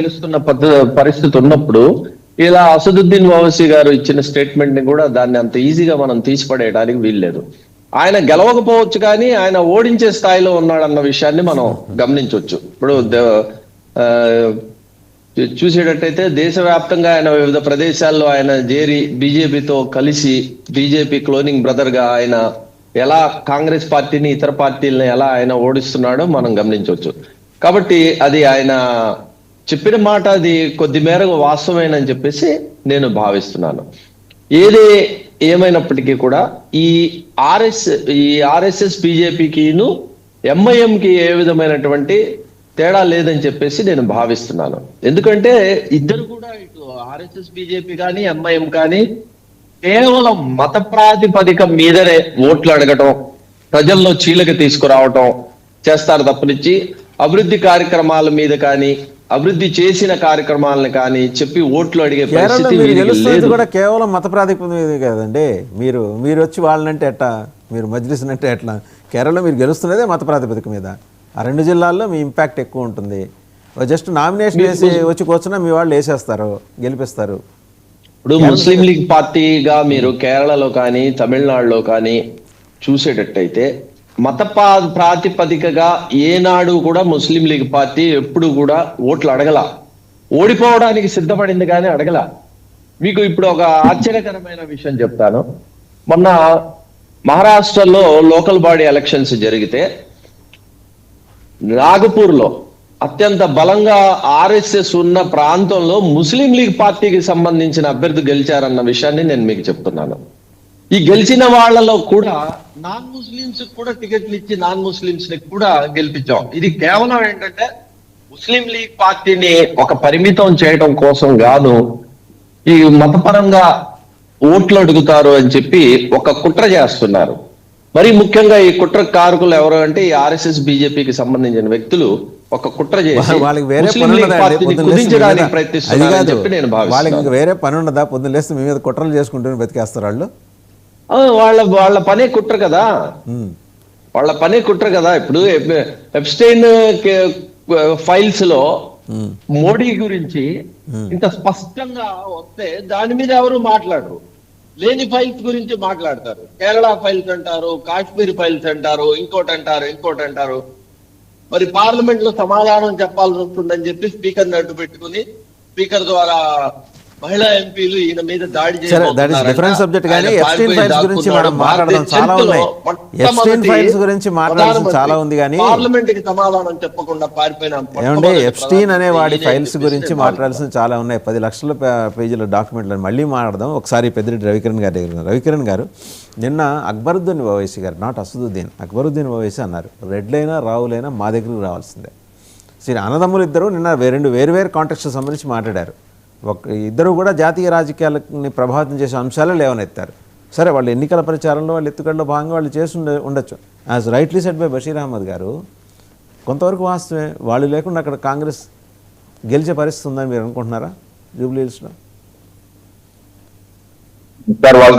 తెలుస్తున్న పరిస్థితి ఉన్నప్పుడు ఇలా అసదుద్దీన్ ఓవైసీ గారు ఇచ్చిన స్టేట్మెంట్ ని కూడా దాన్ని అంత ఈజీగా మనం తీసిపడేయడానికి వీల్లేదు. ఆయన గెలవకపోవచ్చు కానీ ఆయన ఓడించే స్థాయిలో ఉన్నాడన్న విషయాన్ని మనం గమనించవచ్చు. ఇప్పుడు ఆ, చూసేటట్టయితే దేశవ్యాప్తంగా ఆయన వివిధ ప్రదేశాల్లో ఆయన చేరి బీజేపీతో కలిసి బీజేపీ క్లోనింగ్ బ్రదర్ గా ఆయన ఎలా కాంగ్రెస్ పార్టీని ఇతర పార్టీలను ఎలా ఆయన ఓడిస్తున్నాడో మనం గమనించవచ్చు. కాబట్టి అది ఆయన చెప్పిన మాట అది కొద్ది మేరకు వాస్తవమేనని చెప్పేసి నేను భావిస్తున్నాను. ఏది ఏమైనప్పటికీ కూడా ఈ ఆర్ఎస్ఎస్ బీజేపీకిను ఎంఐఎంకి ఏ విధమైనటువంటి తేడా లేదని చెప్పేసి నేను భావిస్తున్నాను. ఎందుకంటే ఇద్దరు కూడా ఇటు ఆర్ఎస్ఎస్ బీజేపీ కానీ ఎంఐఎం కానీ కేవలం మత ప్రాతిపదిక మీదనే ఓట్లు అడగటం, ప్రజల్లో చీలక తీసుకురావటం చేస్తారు తప్పనిచ్చి అభివృద్ధి కార్యక్రమాల మీద కానీ అభివృద్ధి చేసిన కార్యక్రమాలను కానీ చెప్పి ఓట్లు అడిగే పరిస్థితి లేదు. కూడా కేవలం మత ప్రాతిపదిక మీద కదండి. మీరు వచ్చి వాళ్ళనంటే ఎట్లా, మీరు మజ్లిస్ అంటే ఎట్లా? కేరళలో మీరు గెలుస్తున్నదే మత ప్రాతిపదిక మీద. ఆ రెండు జిల్లాల్లో మీ ఇంపాక్ట్ ఎక్కువ ఉంటుంది. జస్ట్ నామినేషన్ వేసి వచ్చి కూర్చున్నా మీ వాళ్ళు వేసేస్తారు, గెలిపిస్తారు. ఇప్పుడు ముస్లిం లీగ్ పార్టీగా మీరు కేరళలో కానీ తమిళనాడులో కానీ చూసేటట్టయితే మత ప్రాతిపదికగా ఏనాడు కూడా ముస్లిం లీగ్ పార్టీ ఎప్పుడు కూడా ఓట్లు అడగల. ఓడిపోవడానికి సిద్ధపడింది కానీ అడగల. మీకు ఇప్పుడు ఒక ఆశ్చర్యకరమైన విషయం చెప్తాను. మొన్న మహారాష్ట్రలో లోకల్ బాడీ ఎలక్షన్స్ జరిగితే నాగపూర్ లో అత్యంత బలంగా ఆర్ఎస్ఎస్ ఉన్న ప్రాంతంలో ముస్లిం లీగ్ పార్టీకి సంబంధించిన అభ్యర్థి గెలిచారన్న విషయాన్ని నేను మీకు చెప్తున్నాను. ఈ గెలిచిన వాళ్ళలో కూడా నాన్ ముస్లింస్ కూడా టికెట్లు ఇచ్చి నాన్ ముస్లింస్ ని కూడా గెలిపించాం. ఇది కేవలం ఏంటంటే ముస్లిం లీగ్ పార్టీని ఒక పరిమితం చేయడం కోసం కాదు, ఈ మతపరంగా ఓట్లు అడుగుతారు అని చెప్పి ఒక కుట్ర చేస్తున్నారు. మరి ముఖ్యంగా ఈ కుట్ర కారకులు ఎవరు అంటే ఈ ఆర్ఎస్ఎస్ బీజేపీకి సంబంధించిన వ్యక్తులు ఒక కుట్ర చేసి వాళ్ళకి వేరే పని ఉండదా? పొద్దున్న లేస్తే మీ మీద కుట్రలు చేసుకుంటూ బతికేస్తారు వాళ్ళు. వాళ్ళ పనే కుట్ర కదా, వాళ్ళ పనే కుట్ర కదా. ఇప్పుడు ఎప్స్టైన్ ఫైల్స్ లో మోడీ గురించి ఇంత స్పష్టంగా వస్తే దాని మీద ఎవరు మాట్లాడరు. లేని ఫైల్స్ గురించి మాట్లాడతారు. కేరళ ఫైల్స్ అంటారు, కాశ్మీర్ ఫైల్స్ అంటారు, ఇంకోటి అంటారు. మరి పార్లమెంట్ లో సమాధానం చెప్పాల్సి వస్తుందని చెప్పి స్పీకర్ అడ్డు పెట్టుకుని స్పీకర్ ద్వారా మహిళా ఎంపీలు ఈయన మీద దాడి చాలా ఉంది కానీ పార్లమెంట్ కి సమాధానం చెప్పకుండా పారిపోయిన ఎప్స్టీన్ అనే వాడి ఫైల్స్ గురించి మాట్లాడాల్సిన చాలా ఉన్నాయి. 10 లక్షల పేజీల డాక్యుమెంట్లను మళ్ళీ మాట్లాడదాం. ఒకసారి పెద్దిరెడ్డి రవికిరణ్ గారి దగ్గర. రవికిరణ్ గారు, నిన్న అక్బరుద్దీన్ ఓవైసీ గారు, నాట్ అసదుద్దీన్, అక్బరుద్దీన్ ఓవైసీ అన్నారు, రెడ్లైనా రావులైనా మా దగ్గరికి రావాల్సిందే. సరే, అన్నదమ్ములు ఇద్దరు నిన్న వేరు కాంటెక్స్ట్ సంబంధించి మాట్లాడారు. ఇద్దరు కూడా జాతీయ రాజకీయాలని ప్రభావితం చేసే అంశాలే లేవనెత్తారు. సరే, వాళ్ళు ఎన్నికల ప్రచారంలో వాళ్ళ ఎత్తుగడలో భాగంగా వాళ్ళు చేసి ఉండొచ్చు. As rightly said by Bashir Ahmed గారు, కొంతవరకు వాస్తవమే. వాళ్ళు లేకుండా అక్కడ కాంగ్రెస్ గెలిచే పరిస్థితి ఉందని మీరు అనుకుంటున్నారా జూబ్లీ హిల్స్లో?